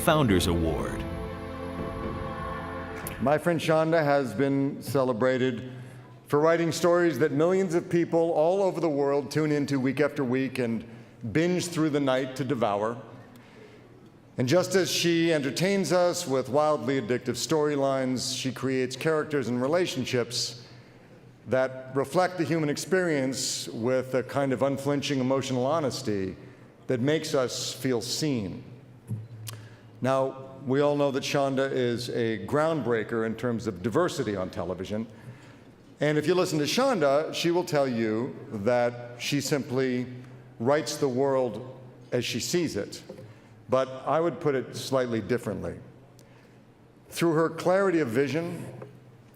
Founders Award. My friend Shonda has been celebrated for writing stories that millions of people all over the world tune into week after week and binge through the night to devour. And just as she entertains us with wildly addictive storylines, she creates characters and relationships that reflect the human experience with a kind of unflinching emotional honesty that makes us feel seen. Now, we all know that Shonda is a groundbreaker in terms of diversity on television. And if you listen to Shonda, she will tell you that she simply writes the world as she sees it. But I would put it slightly differently. Through her clarity of vision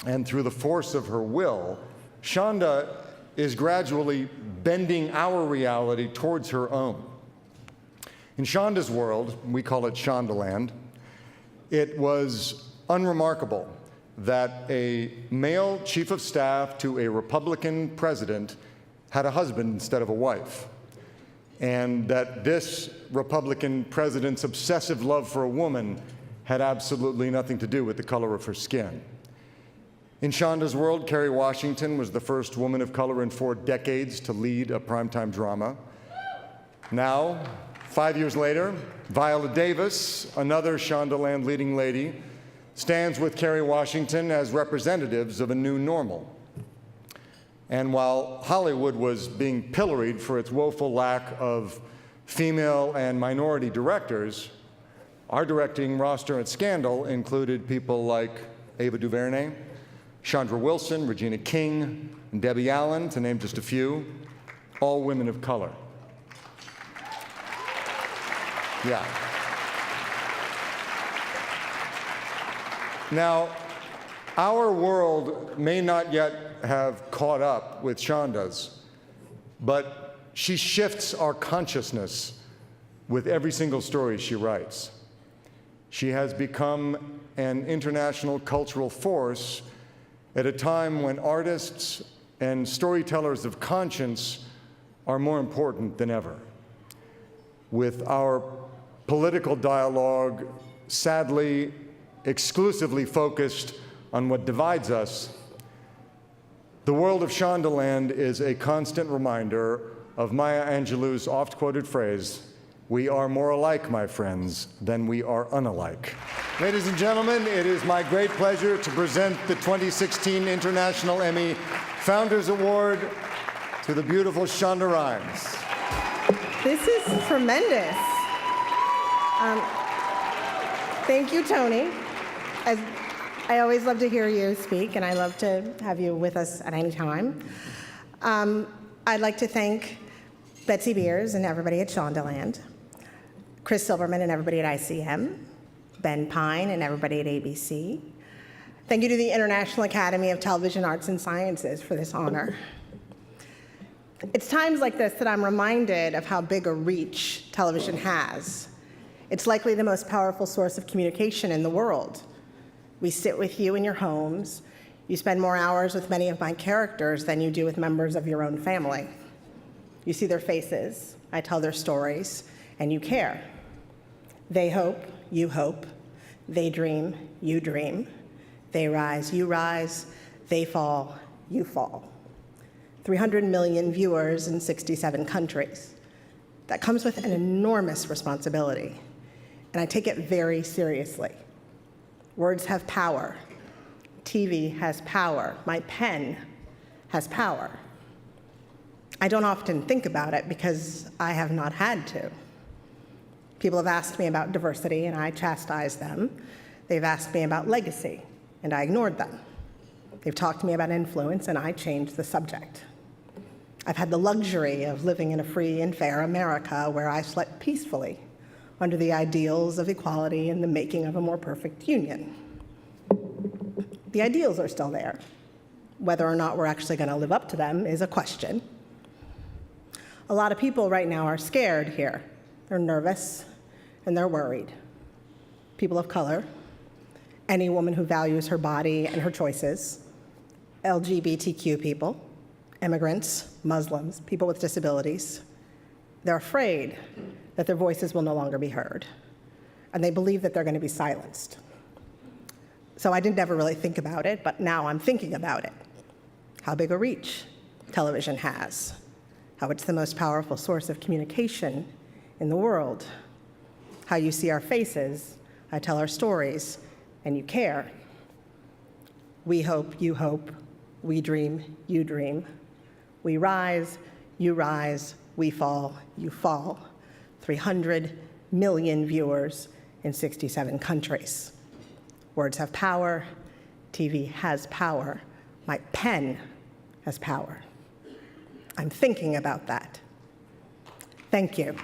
and through the force of her will, Shonda is gradually bending our reality towards her own. In Shonda's world, we call it Shondaland, it was unremarkable that a male chief of staff to a Republican president had a husband instead of a wife, and that this Republican president's obsessive love for a woman had absolutely nothing to do with the color of her skin. In Shonda's world, Kerry Washington was the first woman of color in 4 decades to lead a primetime drama. Now, 5 years later, Viola Davis, another Shondaland leading lady, stands with Kerry Washington as representatives of a new normal. And while Hollywood was being pilloried for its woeful lack of female and minority directors, our directing roster at Scandal included people like Ava DuVernay, Chandra Wilson, Regina King, and Debbie Allen, to name just a few, all women of color. Yeah. Now, our world may not yet have caught up with Shonda's, but she shifts our consciousness with every single story she writes. She has become an international cultural force at a time when artists and storytellers of conscience are more important than ever. With our political dialogue sadly exclusively focused on what divides us, the world of Shondaland is a constant reminder of Maya Angelou's oft-quoted phrase, "We are more alike, my friends, than we are unalike." Ladies and gentlemen, it is my great pleasure to present the 2016 International Emmy Founders Award to the beautiful Shonda Rhimes. This is tremendous. Thank you, Tony. I always love to hear you speak, and I love to have you with us at any time. I'd like to thank Betsy Beers and everybody at Shondaland, Chris Silverman and everybody at ICM, Ben Pine and everybody at ABC. Thank you to the International Academy of Television Arts and Sciences for this honor. It's times like this that I'm reminded of how big a reach television has. It's likely the most powerful source of communication in the world. We sit with you in your homes. You spend more hours with many of my characters than you do with members of your own family. You see their faces, I tell their stories, and you care. They hope, you hope. They dream, you dream. They rise, you rise. They fall, you fall. 300 million viewers in 67 countries. That comes with an enormous responsibility, and I take it very seriously. Words have power. TV has power. My pen has power. I don't often think about it because I have not had to. People have asked me about diversity, and I chastise them. They've asked me about legacy, and I ignored them. They've talked to me about influence, and I changed the subject. I've had the luxury of living in a free and fair America where I slept peacefully under the ideals of equality and the making of a more perfect union. The ideals are still there. Whether or not we're actually going to live up to them is a question. A lot of people right now are scared here. They're nervous and they're worried. People of color, any woman who values her body and her choices, LGBTQ people, immigrants, Muslims, people with disabilities. They're afraid that their voices will no longer be heard. and they believe that they're going to be silenced. So I didn't ever really think about it, but now I'm thinking about it. How big a reach television has, how it's the most powerful source of communication in the world, how you see our faces, I tell our stories, and you care. We hope, you hope, we dream, you dream. We rise, you rise, we fall, you fall. 300 million viewers in 67 countries. Words have power, TV has power, my pen has power. I'm thinking about that. Thank you.